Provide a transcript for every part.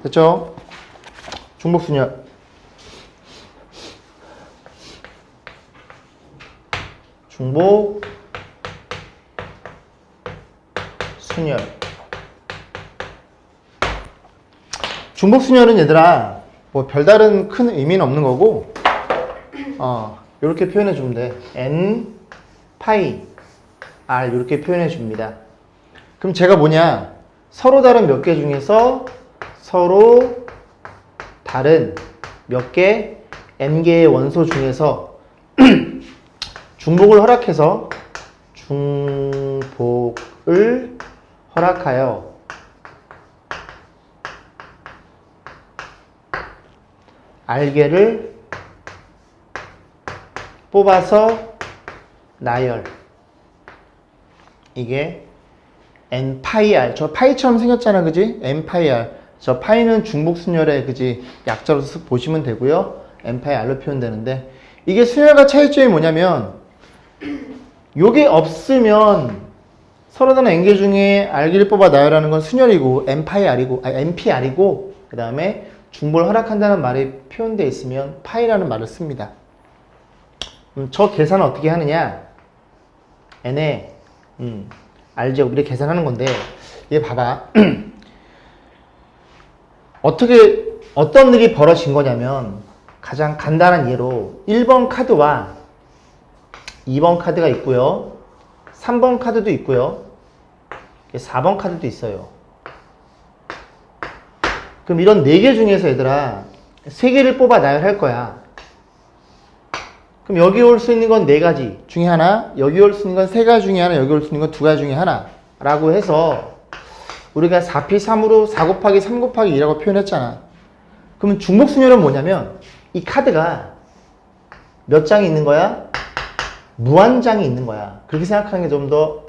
됐죠? 중복순열. 중복 순열. 중복 순열은 얘들아 뭐 별다른 큰 의미는 없는 거고 이렇게 표현해 주면 돼. n 파이 r 이렇게 표현해 줍니다. 그럼 제가 뭐냐, 서로 다른 몇 개 중에서 서로 다른 몇 개 n 개의 원소 중에서 중복을 허락해서 중복을 허락하여 알개를 뽑아서 나열. 이게 n 파이 r. 저 파이처럼 생겼잖아, 그지? n 파이 r. 저 파이는 중복 순열의 그지 약자로서 보시면 되고요. n 파이 r로 표현되는데, 이게 순열과 차이점이 뭐냐면, 요게 없으면 서로 다른 n개 중에 알개를 뽑아 나열하는 건 순열이고 n 파이 r이고 n p r이고, 그 다음에 중복을 허락한다는 말이 표현되어 있으면 파이라는 말을 씁니다. 저 계산은 어떻게 하느냐? n의 r제곱 이렇게 계산하는 건데, 얘 봐봐. 어떤 일이 벌어진 거냐면, 가장 간단한 예로 1번 카드와 2번 카드가 있고요, 3번 카드도 있고요, 4번 카드도 있어요. 그럼 이런 4개 중에서 얘들아 3개를 뽑아 나열할 거야. 그럼 여기 올 수 있는 건 4가지 중에 하나, 여기 올 수 있는 건 3가지 중에 하나, 여기 올 수 있는 건 2가지 중에 하나 라고 해서 우리가 4p3으로 4 곱하기 3 곱하기 2라고 표현했잖아. 그러면 중복순열은 뭐냐면, 이 카드가 몇 장이 있는 거야? 무한장이 있는 거야. 그렇게 생각하는 게 좀 더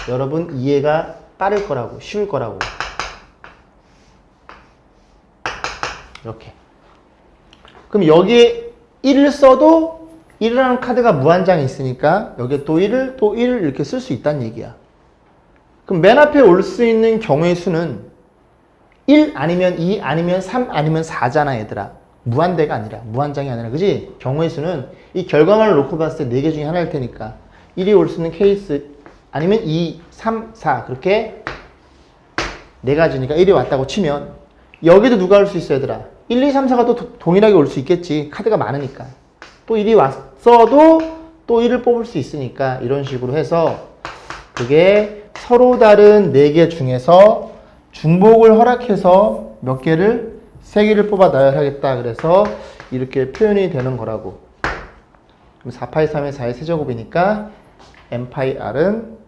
여러분 이해가 빠를 거라고, 쉬울 거라고. 이렇게. 그럼 여기에 1을 써도 1이라는 카드가 무한장이 있으니까 여기에 또 1을 또 1을 이렇게 쓸 수 있다는 얘기야. 그럼 맨 앞에 올 수 있는 경우의 수는 1 아니면 2 아니면 3 아니면 4잖아, 얘들아. 무한대가 아니라, 무한장이 아니라, 그지? 경우의 수는 이 결과만을 놓고 봤을 때 4개 중에 하나일 테니까 1이 올 수 있는 케이스, 아니면 2, 3, 4 그렇게 4가지니까 1이 왔다고 치면 여기도 누가 올 수 있어, 얘들아? 1, 2, 3, 4가 또 동일하게 올 수 있겠지. 카드가 많으니까. 또 1이 왔어도 또 1을 뽑을 수 있으니까, 이런 식으로 해서 그게 서로 다른 4개 중에서 중복을 허락해서 몇 개를? 3개를 뽑아 나열하겠다. 그래서 이렇게 표현이 되는 거라고. 그럼 4파이 3의 4의 세제곱이니까 n파이 r은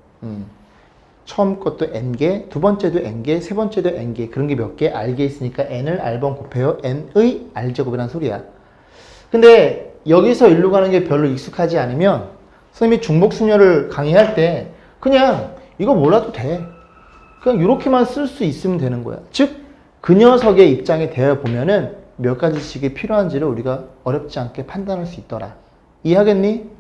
처음 것도 n개, 두 번째도 n개, 세 번째도 n개, 그런 게 몇 개? r개 있으니까 n을 r번 곱해요. n의 r제곱이라는 소리야. 근데 여기서 일로 가는 게 별로 익숙하지 않으면 선생님이 중복순열을 강의할 때 그냥 이거 몰라도 돼. 그냥 이렇게만 쓸 수 있으면 되는 거야. 즉 그 녀석의 입장에 대해 보면은 몇 가지씩이 필요한지를 우리가 어렵지 않게 판단할 수 있더라. 이해하겠니?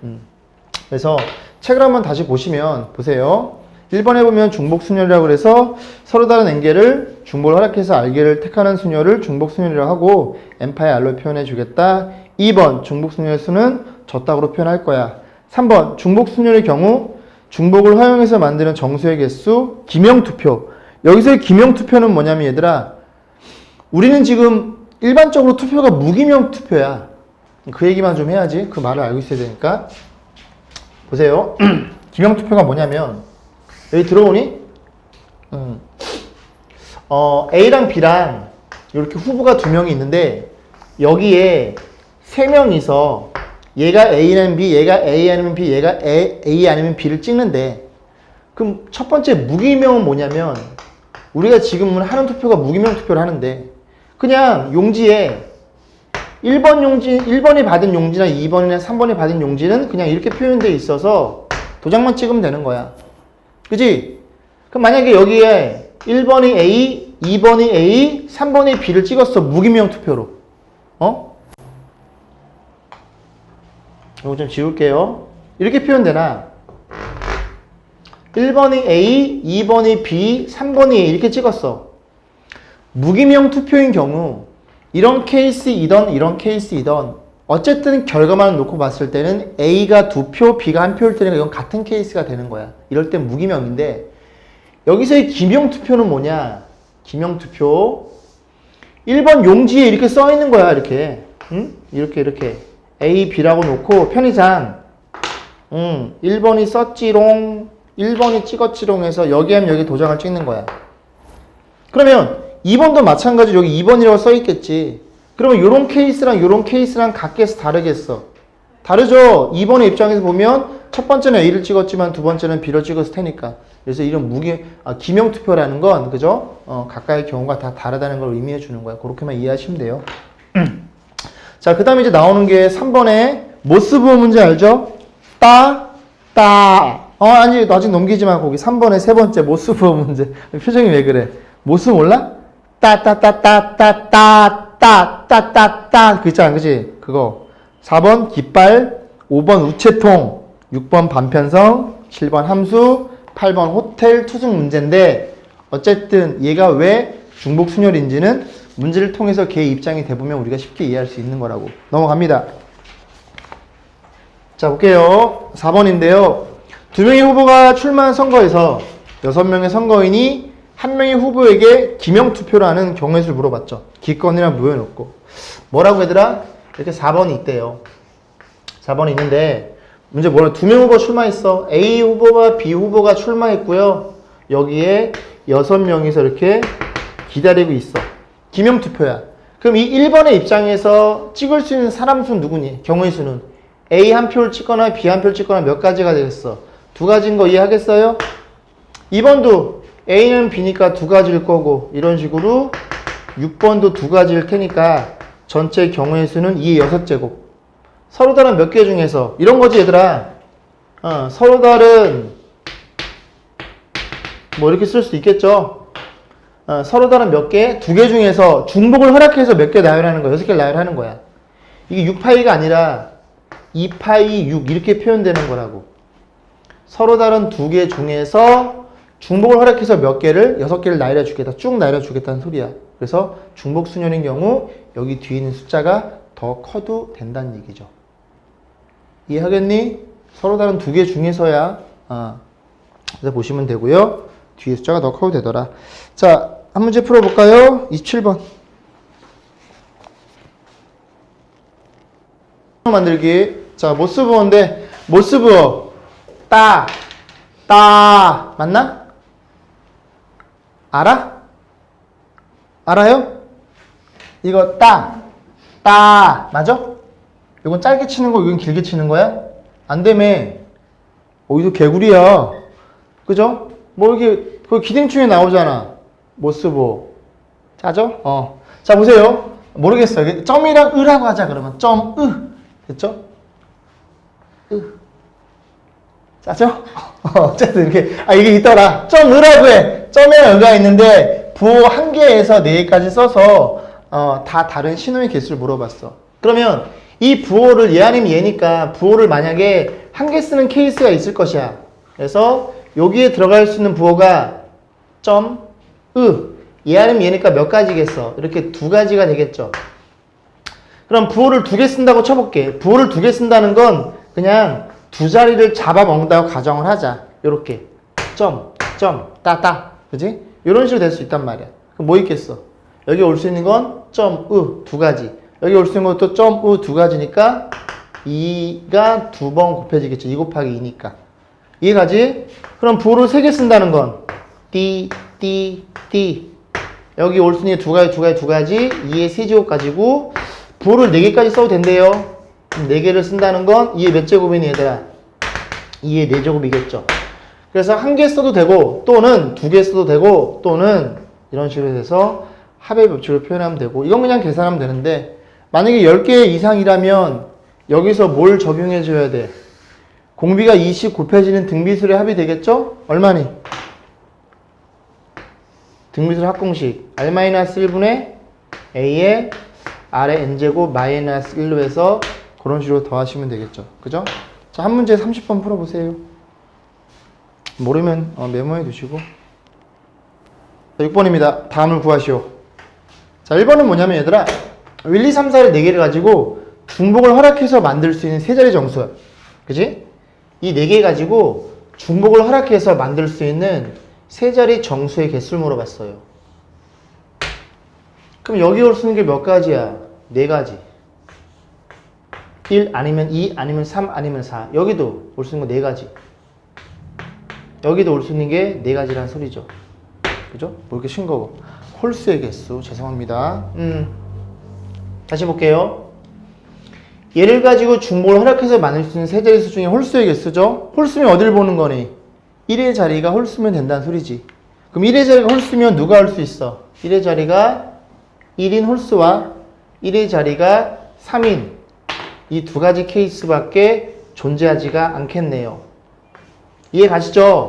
그래서 책을 한번 다시 보시면 보세요. 1번에 보면 중복순열이라고 해서 서로 다른 n개를 중복을 허락해서 r개를 택하는 순열을 중복순열이라고 하고 n파이 r로 표현해 주겠다. 2번 중복순열의 수는 저따구로 표현할 거야. 3번 중복순열의 경우 중복을 활용해서 만드는 정수의 개수, 기명투표. 여기서의 기명투표는 뭐냐면 얘들아, 우리는 지금 일반적으로 투표가 무기명 투표야. 그 얘기만 좀 해야지. 그 말을 알고 있어야 되니까. 보세요. 기명투표가 뭐냐면, 여기 들어오니? A랑 B랑 이렇게 후보가 2명이 있는데, 여기에 3명이서 얘가 A 아니면 B, 얘가 A 아니면 B, 얘가 A 아니면 B를 찍는데, 그럼 첫 번째 무기명은 뭐냐면, 우리가 지금 하는 투표가 무기명 투표를 하는데, 그냥 용지에 1번 용지, 1번이 받은 용지나 2번이나 3번이 받은 용지는 그냥 이렇게 표현되어 있어서 도장만 찍으면 되는 거야. 그지? 그럼 만약에 여기에 1번이 A, 2번이 A, 3번이 B를 찍었어. 무기명 투표로. 이거 좀 지울게요. 이렇게 표현되나? 1번이 A, 2번이 B, 3번이 A 이렇게 찍었어. 무기명 투표인 경우 이런 케이스이던 이런 케이스이던 어쨌든 결과만 놓고 봤을 때는 A가 2표, B가 1표일 때는 이건 같은 케이스가 되는 거야. 이럴 땐 무기명인데 여기서의 기명 투표는 뭐냐? 기명 투표 1번 용지에 이렇게 써 있는 거야. 이렇게 이렇게 A, B라고 놓고 편의상 1번이 썼지롱 1번이 찍었지롱 해서 여기 하면 여기 도장을 찍는 거야. 그러면 2번도 마찬가지로 여기 2번이라고 써 있겠지. 그러면 요런 케이스랑 같겠어, 다르겠어? 다르죠? 2번의 입장에서 보면 첫 번째는 A를 찍었지만 두 번째는 B를 찍었을 테니까. 그래서 이런 기명 투표라는 건, 그죠? 각각의 경우가 다 다르다는 걸 의미해 주는 거야. 그렇게만 이해하시면 돼요. 자, 그 다음에 이제 나오는 게 3번에 모스부호 문제 알죠? 아니, 아직 넘기지 마. 거기 3번에 세 번째 모스부호 문제. 표정이 왜 그래? 모스 몰라? 그 있잖아, 그치? 그거. 4번 깃발, 5번 우체통, 6번 반편성, 7번 함수, 8번 호텔 투숙 문제인데 어쨌든 얘가 왜 중복순열인지는 문제를 통해서 걔의 입장이 돼보면 우리가 쉽게 이해할 수 있는 거라고. 넘어갑니다. 자, 볼게요. 4번인데요. 2명의 후보가 출마한 선거에서 6명의 선거인이 한 명의 후보에게 기명투표라는 경우의 수를 물어봤죠. 기권이랑 무효해놓고. 뭐라고 얘들아? 이렇게 4번이 있대요. 4번이 있는데 문제 뭐라? 2명 후보 출마했어. A 후보와 B 후보가 출마했고요. 여기에 6명이서 이렇게 기다리고 있어. 기명투표야. 그럼 이 1번의 입장에서 찍을 수 있는 사람 수는 누구니? 경우의 수는 A 한 표를 찍거나 B 한 표를 찍거나 몇 가지가 되겠어? 2가지인 거 이해하겠어요? 2번도 A는 B니까 2가지일 거고 이런 식으로 6번도 2가지일 테니까 전체 경우의 수는 2의 6제곱. 서로 다른 몇 개 중에서 이런 거지 얘들아. 서로 다른 뭐 이렇게 쓸 수 있겠죠. 서로 다른 몇 개? 2개 중에서 중복을 허락해서 몇 개 나열하는 거야. 6개를 나열하는 거야. 이게 6파이가 아니라 2파이 6 이렇게 표현되는 거라고. 서로 다른 2개 중에서 중복을 허락해서 몇 개를 6개를 나열해 주겠다. 쭉 나열해 주겠다는 소리야. 그래서 중복 순열인 경우 여기 뒤에 있는 숫자가 더 커도 된다는 얘기죠. 이해하겠니? 서로 다른 2개 중에서야 그래서 보시면 되고요. 뒤에 숫자가 더 커도 되더라. 자, 한 문제 풀어볼까요? 27번. 만들기. 자, 모스부호인데 모스부호 따 맞나? 알아? 알아요? 이거 따 맞아? 이건 짧게 치는 거, 이건 길게 치는 거야? 안 되매. 어디서 개구리야. 그죠? 뭐 이렇게 그 기생충에 나오잖아. 모스부호. 짜죠? 자, 보세요. 모르겠어요. 점이랑 으라고 하자 그러면 점, 됐죠? 짜죠? 어쨌든 이렇게 이게 있더라. 점 으라고 해. 점이랑 으가 있는데 부호 한 개에서 4개까지 써서 다 다른 신호의 개수를 물어봤어. 그러면 이 부호를 얘 아니면 얘니까 부호를 만약에 한 개 쓰는 케이스가 있을 것이야. 그래서 여기에 들어갈 수 있는 부호가 점, 얘 아니면 얘니까 몇 가지겠어? 이렇게 2가지가 되겠죠. 그럼 부호를 2개 쓴다고 쳐볼게. 부호를 2개 쓴다는 건 그냥 2자리를 잡아먹는다고 가정을 하자. 요렇게 점, 따 그지? 이런 식으로 될 수 있단 말이야. 그럼 뭐 있겠어? 여기 올 수 있는 건 점, 2가지. 여기 올 수 있는 것도 점, 2가지니까 2가 2번 곱해지겠죠. 2 곱하기 2니까. 이해가지? 그럼 부호를 3개 쓴다는 건 띠. 여기 올 수 있는 2가지 2의 세제곱 가지고 부호를 4개까지 써도 된대요. 4개를 쓴다는 건 2의 몇 제곱이니 얘들아? 2의 4제곱이겠죠. 그래서 1개 써도 되고 또는 2개 써도 되고 또는 이런 식으로 해서 합의 법칙으로 표현하면 되고 이건 그냥 계산하면 되는데 만약에 10개 이상이라면 여기서 뭘 적용해 줘야 돼? 공비가 20 곱해지는 등비술의 합이 되겠죠? 얼마니? 등비술 합공식 R-1분의 A의 R의 N제곱 마이너스 1로 해서 그런 식으로 더하시면 되겠죠. 그죠? 자, 한 문제 30번 풀어보세요. 모르면 메모해 두시고. 자, 6번입니다. 다음을 구하시오. 자, 1번은 뭐냐면 얘들아 1, 2, 3, 4를 4개를 가지고 중복을 허락해서 만들 수 있는 세 자리 정수야. 그지? 이 4개 가지고 중복을 허락해서 만들 수 있는 세 자리 정수의 개수를 물어봤어요. 그럼 여기 올 수 있는 게 몇 가지야? 4가지. 1 아니면 2 아니면 3 아니면 4. 여기도 올 수 있는 거 4가지. 여기도 올 수 있는 게 4가지라는 소리죠. 그죠? 뭐 이렇게 쉰 거고. 홀수의 개수. 죄송합니다. 다시 볼게요. 얘를 가지고 중복을 허락해서 만들 수 있는 세 자릿수 중에 홀수의 개수죠? 홀수면 어딜 보는 거니? 1의 자리가 홀수면 된다는 소리지. 그럼 1의 자리가 홀수면 누가 할 수 있어? 1의 자리가 1인 홀수와 1의 자리가 3인 이 두 가지 케이스밖에 존재하지가 않겠네요. 이해 가시죠?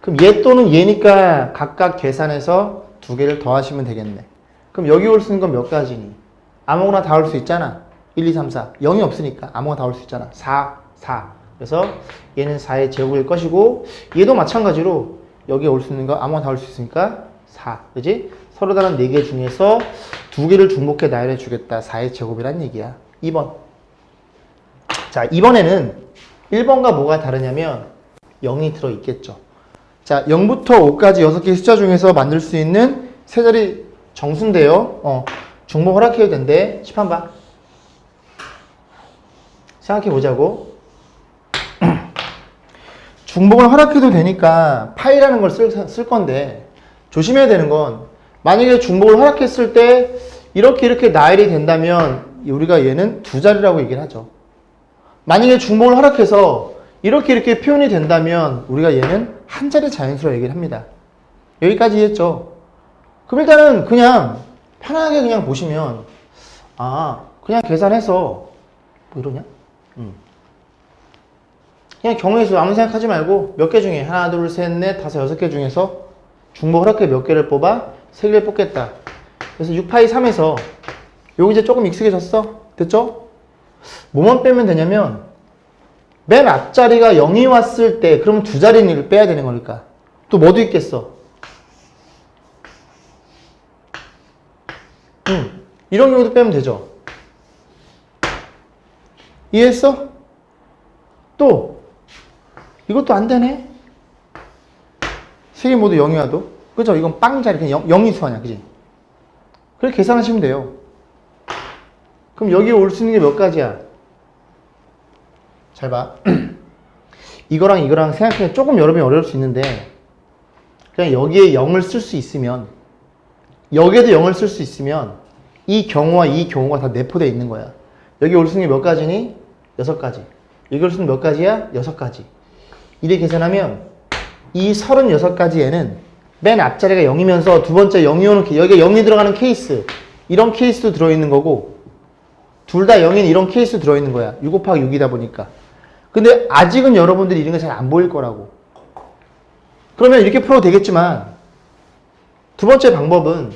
그럼 얘 또는 얘니까 각각 계산해서 두 개를 더하시면 되겠네. 그럼 여기 올 수 있는 건 몇 가지니? 아무거나 다 올 수 있잖아. 1, 2, 3, 4. 0이 없으니까 아무거나 다 올 수 있잖아. 4, 4. 그래서 얘는 4의 제곱일 것이고 얘도 마찬가지로 여기에 올 수 있는 거 아무거나 다 올 수 있으니까 4. 그지? 서로 다른 4개 중에서 2개를 중복해 나열해 주겠다. 4의 제곱이란 얘기야. 2번. 자, 이번에는 1번과 뭐가 다르냐면 0이 들어있겠죠. 자, 0부터 5까지 6개의 숫자 중에서 만들 수 있는 세 자리 정수인데요. 중복 허락해도 된대. 칠판 봐. 생각해 보자고. 중복을 허락해도 되니까 파이라는 걸 쓸 건데 조심해야 되는 건 만약에 중복을 허락했을 때 이렇게 나열이 된다면 우리가 얘는 두 자리라고 얘기를 하죠. 만약에 중복을 허락해서 이렇게 표현이 된다면 우리가 얘는 한 자리 자연수라고 얘기를 합니다. 여기까지 이해했죠? 그럼 일단은 그냥 편하게 그냥 보시면 그냥 계산해서 뭐 이러냐? 그냥 경우의 수 아무 생각하지 말고 몇 개 중에 하나, 둘, 셋, 넷, 다섯, 6개 중에서 중복 허락해 몇 개를 뽑아? 3개를 뽑겠다. 그래서 6파이 3에서 여기 이제 조금 익숙해졌어? 됐죠? 뭐만 빼면 되냐면 맨 앞자리가 0이 왔을 때 그럼 두 자리를 빼야 되는 거니까 또 뭐도 있겠어? 이런 경우도 빼면 되죠. 이해했어? 또 이것도 안 되네. 세 개 모두 0이 와도 그죠? 이건 빵자리 그냥 0이 수하냐 그지? 그렇게 계산하시면 돼요. 그럼 여기에 올 수 있는 게 몇 가지야? 잘 봐. 이거랑 이거랑 생각하면 조금 여러분이 어려울 수 있는데 그냥 여기에 0을 쓸 수 있으면 여기에도 0을 쓸 수 있으면 이 경우와 이 경우가 다 내포되어 있는 거야. 여기 올 수 있는 게 몇 가지니? 6가지. 여기 올 수 있는 몇 가지야? 6가지. 이렇게 계산하면 이 36가지에는 맨 앞자리가 0이면서 두 번째 0이 오는 여기가 0이 들어가는 케이스 이런 케이스도 들어있는 거고 둘 다 0인 이런 케이스 들어있는 거야. 6 곱하기 6이다 보니까. 근데 아직은 여러분들이 이런 게 잘 안 보일 거라고. 그러면 이렇게 풀어도 되겠지만 두 번째 방법은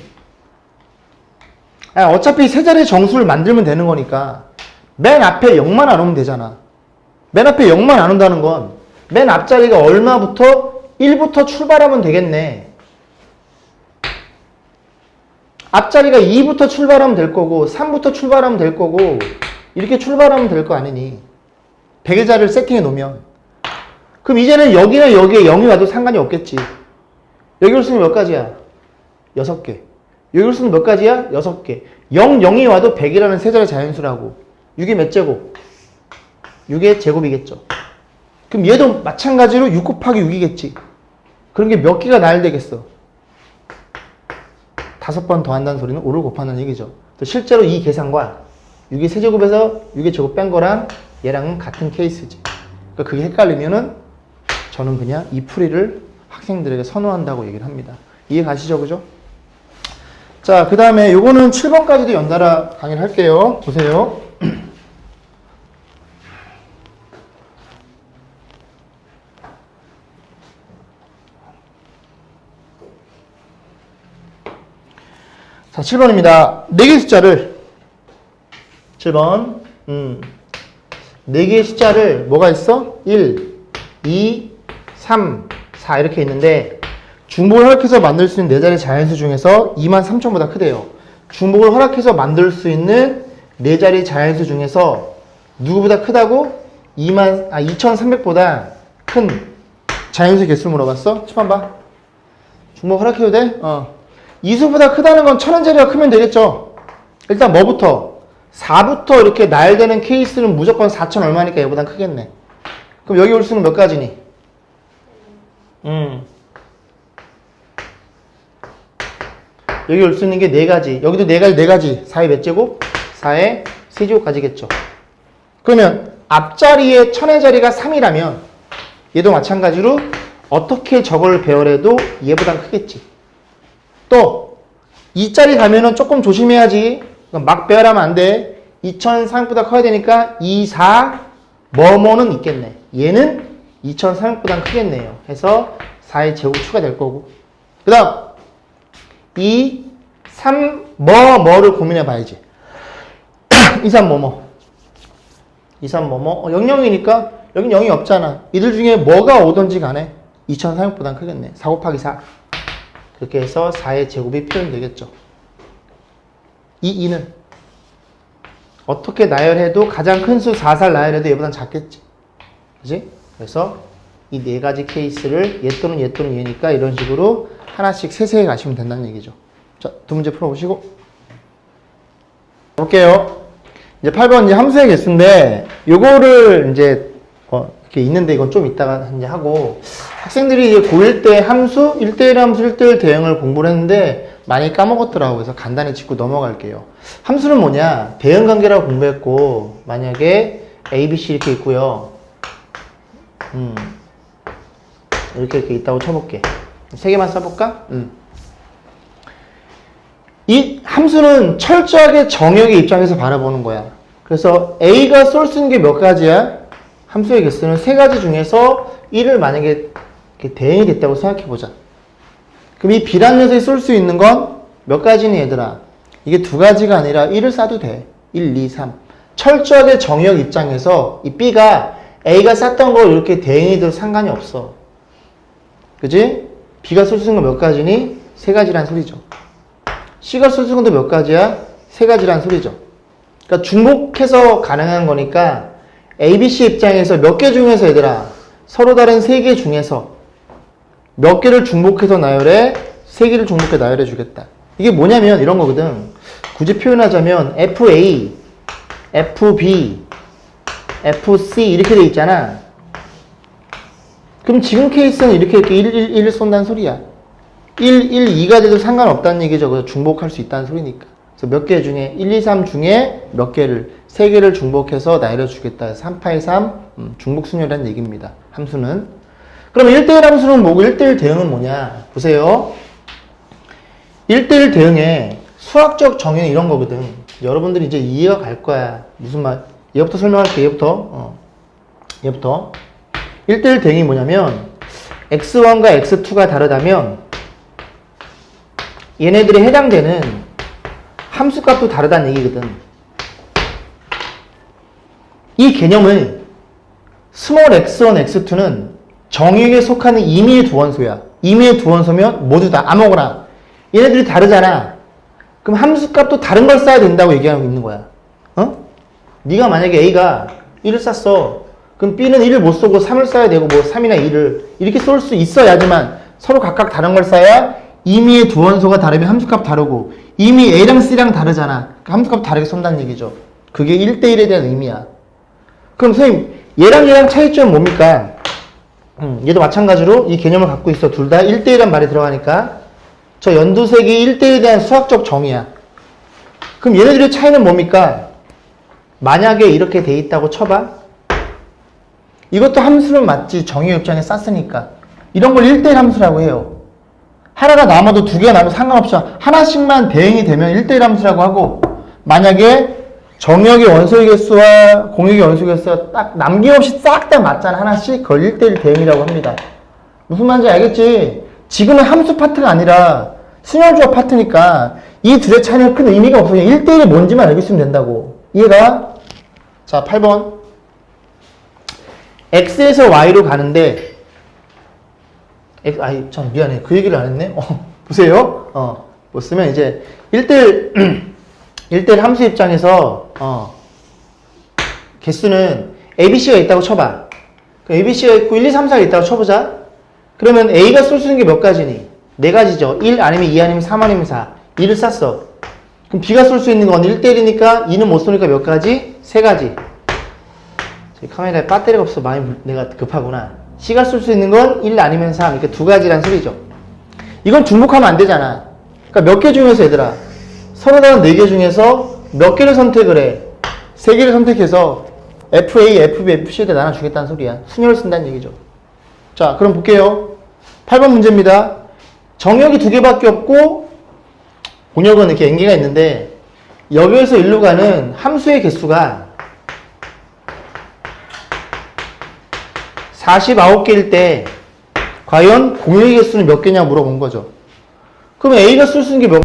어차피 세 자리의 정수를 만들면 되는 거니까 맨 앞에 0만 안 오면 되잖아. 맨 앞에 0만 안 온다는 건 맨 앞자리가 얼마부터 1부터 출발하면 되겠네. 앞자리가 2부터 출발하면 될 거고 3부터 출발하면 될 거고 이렇게 출발하면 될 거 아니니. 100의 자리를 세팅해 놓으면 그럼 이제는 여기나 여기에 0이 와도 상관이 없겠지. 여기 올 수 있는 몇 가지야? 6개. 여기 올 수 있는 몇 가지야? 6개. 0, 0이 와도 100이라는 세 자리 자연수라고. 6의 몇 제곱? 6의 제곱이겠죠. 그럼 얘도 마찬가지로 6 곱하기 6이겠지. 그런 게 몇 개가 나열되겠어? 5번 더한다는 소리는 5를 곱한다는 얘기죠. 실제로 이 계산과 6의 세제곱에서 6의 제곱 뺀 거랑 얘랑은 같은 케이스지. 그러니까 그게 헷갈리면은 저는 그냥 이 풀이를 학생들에게 선호한다고 얘기를 합니다. 이해 가시죠? 그죠? 자, 그 다음에 요거는 7번까지도 연달아 강의를 할게요. 보세요. 자, 7번입니다. 4개의 숫자를 7번 4개의 숫자를 뭐가 있어? 1, 2, 3, 4 이렇게 있는데 중복을 허락해서 만들 수 있는 4자리 자연수 중에서 23,000보다 크대요. 중복을 허락해서 만들 수 있는 4자리 자연수 중에서 누구보다 크다고? 2300보다 큰 자연수 개수를 물어봤어? 칩한 봐. 중복 허락해도 돼? 이수보다 크다는 건 1000원짜리가 크면 되겠죠? 일단 뭐부터? 4부터 이렇게 나열되는 케이스는 무조건 4000 얼마니까 얘보단 크겠네. 그럼 여기 올 수는 몇 가지니? 여기 올 수 있는 게 4가지. 여기도 4가지. 4의 몇 제곱? 4의 세제곱까지겠죠. 그러면 앞자리에 1000의 자리가 3이라면 얘도 마찬가지로 어떻게 저걸 배열해도 얘보단 크겠지. 또 이 자리 가면은 조금 조심해야지. 막 배열하면 안 돼. 2300보다 커야 되니까 2, 4, 뭐뭐는 있겠네. 얘는 2300보다 크겠네요. 해서 4의 제곱 추가될 거고. 그 다음 2, 3, 뭐를 고민해 봐야지. 2, 3, 뭐뭐. 2, 3, 뭐뭐. 0, 0이니까 여긴 0이 없잖아. 이들 중에 뭐가 오든지 간에 2300보다 크겠네. 4 곱하기 4. 그렇게 해서 4의 제곱이 표현되겠죠. 이 2는 어떻게 나열해도 가장 큰 수 4, 4를 나열해도 얘보단 작겠지. 그지? 그래서 이 4가지 케이스를 얘 또는 얘 또는 얘니까 이런 식으로 하나씩 세세히 가시면 된다는 얘기죠. 자, 두 문제 풀어보시고. 볼게요. 이제 8번 이제 함수의 개수인데, 요거를 이제, 이렇게 있는데 이건 좀 이따가 이제 하고, 학생들이 이제 고1 때 함수, 1대1 함수, 1대1 대응을 공부를 했는데, 많이 까먹었더라고요. 그래서 간단히 짚고 넘어갈게요. 함수는 뭐냐? 대응 관계라고 공부했고, 만약에 A, B, C 이렇게 있고요. 이렇게 있다고 쳐볼게. 3개만 써볼까? 이 함수는 철저하게 정역의 입장에서 바라보는 거야. 그래서 A가 쏠 수 있는 게 몇 가지야? 함수의 개수는 3가지 중에서 1을 만약에 이렇게 대응이 됐다고 생각해보자. 그럼 이 B라는 녀석이 쏠 수 있는 건 몇 가지니 얘들아? 이게 2가지가 아니라 1을 쏴도 돼. 1, 2, 3. 철저하게 정역 입장에서 이 B가 A가 쐈던 걸 이렇게 대응이 돼도 상관이 없어. 그지? B가 쏠 수 있는 건 몇 가지니? 3가지란 소리죠. C가 쏠 수 있는 것도 몇 가지야? 3가지란 소리죠. 그러니까 중복해서 가능한 거니까 A, B, C 입장에서 몇 개 중에서 얘들아 서로 다른 3개 중에서 몇 개를 중복해서 나열해? 3개를 중복해 나열해 주겠다. 이게 뭐냐면 이런 거거든. 굳이 표현하자면 FA, FB, FC 이렇게 돼 있잖아. 그럼 지금 케이스는 이렇게 1, 1, 1을 쏜다는 소리야. 1, 1, 2가 돼도 상관없다는 얘기죠. 그래서 중복할 수 있다는 소리니까. 그래서 몇 개 중에 1, 2, 3 중에 몇 개를 3개를 중복해서 나열해 주겠다. 3파의 3 중복순열이라는 얘기입니다. 함수는. 그럼 1대1 함수는 뭐고 1대1 대응은 뭐냐? 보세요. 1대1 대응에 수학적 정의는 이런 거거든. 여러분들이 이제 이해가 갈 거야. 무슨 말? 얘부터 설명할게. 얘부터. 1대1 대응이 뭐냐면 x1과 x2가 다르다면 얘네들이 해당되는 함수값도 다르다는 얘기거든. 이 개념은 스몰 x1, x2는 정의에 속하는 임의의 두 원소야. 임의의 두 원소면 모두 다 아무거나. 얘네들이 다르잖아. 그럼 함수값도 다른 걸 써야 된다고 얘기하고 있는 거야. 네가 만약에 A가 1을 쐈어. 그럼 B는 1을 못 쏘고 3을 써야 되고 뭐 3이나 2를 이렇게 쏠 수 있어야지만 서로 각각 다른 걸 써야 임의의 두 원소가 다르면 함수값 다르고 이미 A랑 C랑 다르잖아. 그러니까 함수값 다르게 쏜다는 얘기죠. 그게 1대1에 대한 의미야. 그럼 선생님 얘랑 차이점은 뭡니까? 얘도 마찬가지로 이 개념을 갖고 있어. 둘 다 1대1이란 말이 들어가니까 저 연두색이 1대1에 대한 수학적 정의야. 그럼 얘네들의 차이는 뭡니까? 만약에 이렇게 돼 있다고 쳐봐. 이것도 함수는 맞지. 정의 입장에 쌌으니까. 이런 걸 1대1 함수라고 해요. 하나가 남아도 2개가 남아도 상관없이 하나씩만 대응이 되면 1대1 함수라고 하고 만약에 정역의 원소의 개수와 공역의 원소의 개수가 딱 남김없이 싹 다 맞잖아. 하나씩 그걸 1대1 대응이라고 합니다. 무슨 말인지 알겠지? 지금은 함수 파트가 아니라 순열조합 파트니까 이 둘의 차이는 큰 의미가 없어. 그냥 1대1이 뭔지만 알고 있으면 된다고. 이해가? 자, 8번. X에서 Y로 가는데 미안해. 그 얘기를 안 했네. 보세요. 못 쓰면 이제 1대1 1대1 함수 입장에서 개수는 ABC가 있다고 쳐봐. ABC가 있고 1, 2, 3, 4가 있다고 쳐보자. 그러면 A가 쏠 수 있는 게 몇 가지니? 네 가지죠. 1 아니면 2 아니면 3 아니면 4. 2를 쐈어. 그럼 B가 쏠 수 있는 건 1대1이니까 2는 못 쏘니까 몇 가지? 세 가지. 카메라에 배터리가 없어 많이 내가 급하구나. C가 쏠 수 있는 건 1 아니면 3. 이렇게 두 가지란 소리죠. 이건 중복하면 안 되잖아. 그러니까 몇 개 중에서 얘들아. 서로 다른 4개 중에서 몇 개를 선택을 해. 3개를 선택해서 FA, FB, FC에 나눠주겠다는 소리야. 순열을 쓴다는 얘기죠. 자, 그럼 볼게요. 8번 문제입니다. 정역이 2개밖에 없고 공역은 이렇게 N개가 있는데 여기에서 일로 가는 함수의 개수가 49개일 때 과연 공역의 개수는 몇 개냐 물어본 거죠. 그럼 A가 쓸 수 있는 게 몇